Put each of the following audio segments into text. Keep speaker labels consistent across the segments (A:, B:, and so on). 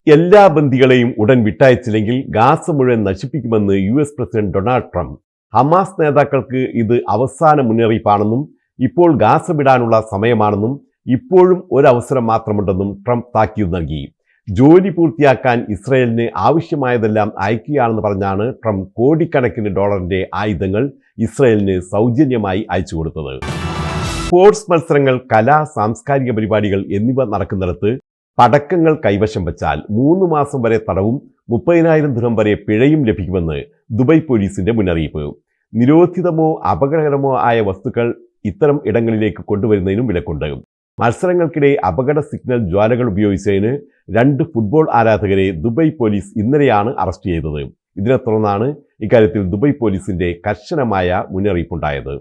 A: എല്ലാ ബന്ദികളെയും ഉടൻ വിട്ടയച്ചില്ലെങ്കിൽ ഗാസ മുഴുവൻ നശിപ്പിക്കുമെന്ന് US president Donald Trump. Hamas നേതാക്കൾക്ക് ഇത് അവസാന മുന്നറിയിപ്പാണെന്നും ഇപ്പോൾ ഗാസ വിടാനുള്ള സമയമാണെന്നും ഇപ്പോഴും ഒരവസരം മാത്രമുണ്ടെന്നും ട്രംപ് താക്കീത് നൽകി. ജോലി പൂർത്തിയാക്കാൻ ഇസ്രയേലിന് ആവശ്യമായതെല്ലാം അയക്കുകയാണെന്ന് പറഞ്ഞാണ് ട്രംപ് കോടിക്കണക്കിന് ഡോളറിന്റെ ആയുധങ്ങൾ ഇസ്രയേലിന് സൗജന്യമായി അയച്ചു കൊടുത്തത്. സ്പോർട്സ് മത്സരങ്ങൾ, കലാ സാംസ്കാരിക പരിപാടികൾ എന്നിവ നടക്കുന്നിടത്ത് പടക്കങ്ങൾ കൈവശം വച്ചാൽ 3 മാസം വരെ തടവും 30,000 ദിർഹം വരെ പിഴയും ലഭിക്കുമെന്ന് ദുബായ് പോലീസിന്റെ മുന്നറിയിപ്പ്. നിരോധിതമോ അപകടകരമോ ആയ വസ്തുക്കൾ ഇത്തരം ഇടങ്ങളിലേക്ക് കൊണ്ടുവരുന്നതിനും വിലക്കുണ്ട്. മത്സരങ്ങൾക്കിടെ അപകട സിഗ്നൽ ജ്വാലകൾ ഉപയോഗിച്ചതിന് 2 ഫുട്ബോൾ ആരാധകരെ ദുബായ് പോലീസ് ഇന്നലെയാണ് അറസ്റ്റ് ചെയ്തത്. ഇതിനെ തുടർന്നാണ് ഇക്കാര്യത്തിൽ ദുബായ് പോലീസിന്റെ കർശനമായ മുന്നറിയിപ്പുണ്ടായത്.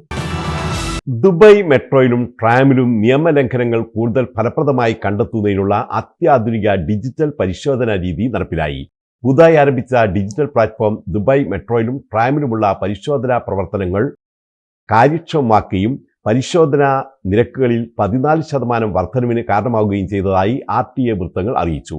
A: ദുബായ് മെട്രോയിലും ട്രാമിലും നിയമലംഘനങ്ങൾ കൂടുതൽ ഫലപ്രദമായി കണ്ടെത്തുന്നതിനുള്ള അത്യാധുനിക ഡിജിറ്റൽ പരിശോധനാ രീതി നടപ്പിലായി. പുതുതായി ആരംഭിച്ച ഡിജിറ്റൽ പ്ലാറ്റ്ഫോം ദുബായ് മെട്രോയിലും ട്രാമിലുമുള്ള പരിശോധനാ പ്രവർത്തനങ്ങൾ കാര്യക്ഷമമാക്കുകയും പരിശോധനാ നിരക്കുകളിൽ 14% വർധനവിന് കാരണമാവുകയും ചെയ്തതായി RTA വൃത്തങ്ങൾ അറിയിച്ചു.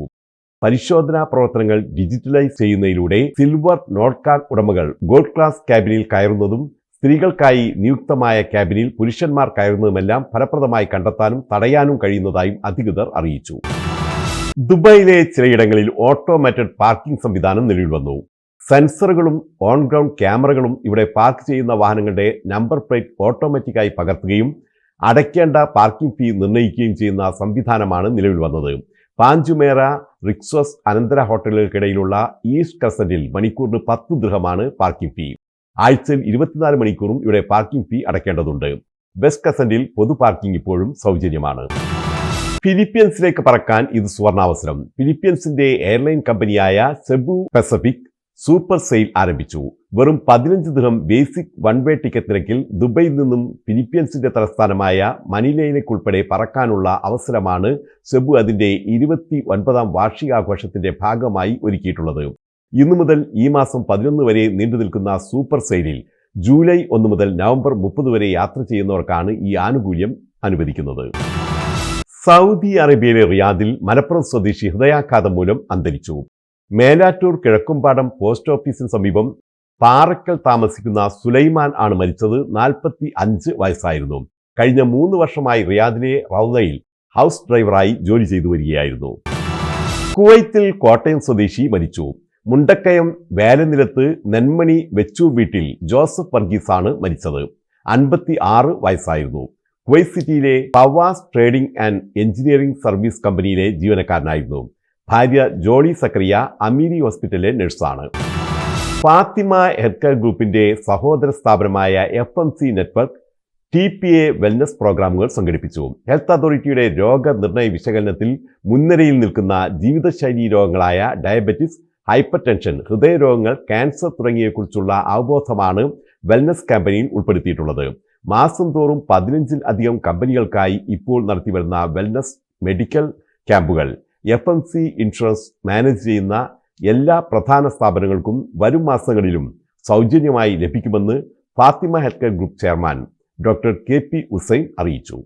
A: പരിശോധനാ പ്രവർത്തനങ്ങൾ ഡിജിറ്റലൈസ് ചെയ്യുന്നതിലൂടെ സിൽവർ നോട്ട് കാർഡ് ഉടമകൾ ഗോൾഡ് ക്ലാസ് ക്യാബിനിൽ കയറുന്നതും സ്ത്രീകൾക്കായി നിയുക്തമായ ക്യാബിനിൽ പുരുഷന്മാർ കയറുന്നതുമെല്ലാം ഫലപ്രദമായി കണ്ടെത്താനും തടയാനും കഴിയുന്നതായും അധികൃതർ അറിയിച്ചു. ദുബായിലെ ചിലയിടങ്ങളിൽ ഓട്ടോമാറ്റഡ് പാർക്കിംഗ് സംവിധാനം നിലവിൽ വന്നു. സെൻസറുകളും ഓൺ ഗ്രൗണ്ട് ക്യാമറകളും ഇവിടെ പാർക്ക് ചെയ്യുന്ന വാഹനങ്ങളുടെ നമ്പർ പ്ലേറ്റ് ഓട്ടോമാറ്റിക്കായി പകർത്തുകയും അടയ്ക്കേണ്ട പാർക്കിംഗ് ഫീ നിർണ്ണയിക്കുകയും ചെയ്യുന്ന സംവിധാനമാണ് നിലവിൽ വന്നത്. പാഞ്ചുമേറ, റിക്സോസ് അനന്തര ഹോട്ടലുകൾക്കിടയിലുള്ള ഈസ്റ്റ് ക്രസന്റിൽ മണിക്കൂറിന് 10 ദിർഹമാണ് പാർക്കിംഗ് ഫീ. ആഴ്ചയിൽ 24 മണിക്കൂറും ഇവിടെ പാർക്കിംഗ് ഫീ അടയ്ക്കേണ്ടതുണ്ട്. വെസ്റ്റ് ക്രസന്റിൽ പൊതു പാർക്കിംഗ് ഇപ്പോഴും സൗജന്യമാണ്. ഫിലിപ്പീൻസിലേക്ക് പറക്കാൻ ഇത് സുവർണാവസരം. ഫിലിപ്പീൻസിന്റെ എയർലൈൻ കമ്പനിയായ സെബു പസഫിക് സൂപ്പർ സെയിൽ ആരംഭിച്ചു. വെറും 15 ദിർഹം ബേസിക് വൺ വേ ടിക്കറ്റ് നിരക്കിൽ ദുബൈയിൽ നിന്നും ഫിലിപ്പീൻസിന്റെ തലസ്ഥാനമായ മനിലയിലേക്കുൾപ്പെടെ പറക്കാനുള്ള അവസരമാണ് സെബു അതിന്റെ 29ാം വാർഷികാഘോഷത്തിന്റെ ഭാഗമായി ഒരുക്കിയിട്ടുള്ളത്. ഇന്നു മുതൽ ഈ മാസം 11 വരെ നീണ്ടു നിൽക്കുന്ന സൂപ്പർ സെയിലിൽ ജൂലൈ 1 മുതൽ നവംബർ 30 വരെ യാത്ര ചെയ്യുന്നവർക്കാണ് ഈ ആനുകൂല്യം അനുവദിക്കുന്നത്. സൗദി അറേബ്യയിലെ റിയാദിൽ മലപ്പുറം സ്വദേശി ഹൃദയാഘാതം മൂലം അന്തരിച്ചു. മേലാറ്റൂർ കിഴക്കുംപാടം പോസ്റ്റ് ഓഫീസിന് സമീപം പാറക്കൽ താമസിക്കുന്ന സുലൈമാൻ ആണ് മരിച്ചത്. 45 വയസ്സായിരുന്നു. കഴിഞ്ഞ 3 വർഷമായി റിയാദിലെ റൗദയിൽ ഹൗസ് ഡ്രൈവറായി ജോലി ചെയ്തു വരികയായിരുന്നു. കുവൈത്തിൽ കോട്ടയം സ്വദേശി മരിച്ചു. മുണ്ടക്കയം വേലനിലത്ത് നെന്മണി വെച്ചൂർ വീട്ടിൽ ജോസഫ് വർഗീസാണ് മരിച്ചത്. 56 വയസ്സായിരുന്നു. കുവൈറ്റ് സിറ്റിയിലെ Pavas trading and engineering service കമ്പനിയിലെ ജീവനക്കാരനായിരുന്നു. ഭാര്യ ജോളി സക്കറിയ അമീരി ഹോസ്പിറ്റലിലെ നഴ്സാണ്. ഫാത്തിമ ഹെൽത്ത് കെയർ ഗ്രൂപ്പിന്റെ സഹോദര സ്ഥാപനമായ FMC നെറ്റ്വർക്ക് TPA വെൽനസ് പ്രോഗ്രാമുകൾ സംഘടിപ്പിച്ചു. ഹെൽത്ത് അതോറിറ്റിയുടെ രോഗനിർണയ വിശകലനത്തിൽ മുൻനിരയിൽ നിൽക്കുന്ന ജീവിതശൈലി രോഗങ്ങളായ ഡയബറ്റിസ്, ഹൈപ്പർ ടെൻഷൻ, ഹൃദയരോഗങ്ങൾ, ക്യാൻസർ തുടങ്ങിയവയെക്കുറിച്ചുള്ള അവബോധമാണ് വെൽനസ് ക്യാമ്പയിനിൽ ഉൾപ്പെടുത്തിയിട്ടുള്ളത്. മാസം തോറും 15-ൽ-അധികം കമ്പനികൾക്കായി ഇപ്പോൾ നടത്തിവരുന്ന വെൽനസ് മെഡിക്കൽ ക്യാമ്പുകൾ FMC ഇൻഷുറൻസ് മാനേജ് ചെയ്യുന്ന എല്ലാ പ്രധാന സ്ഥാപനങ്ങൾക്കും വരും മാസങ്ങളിലും സൗജന്യമായി ലഭിക്കുമെന്ന് Fathima health care group chairman doctor KP Hussain അറിയിച്ചു.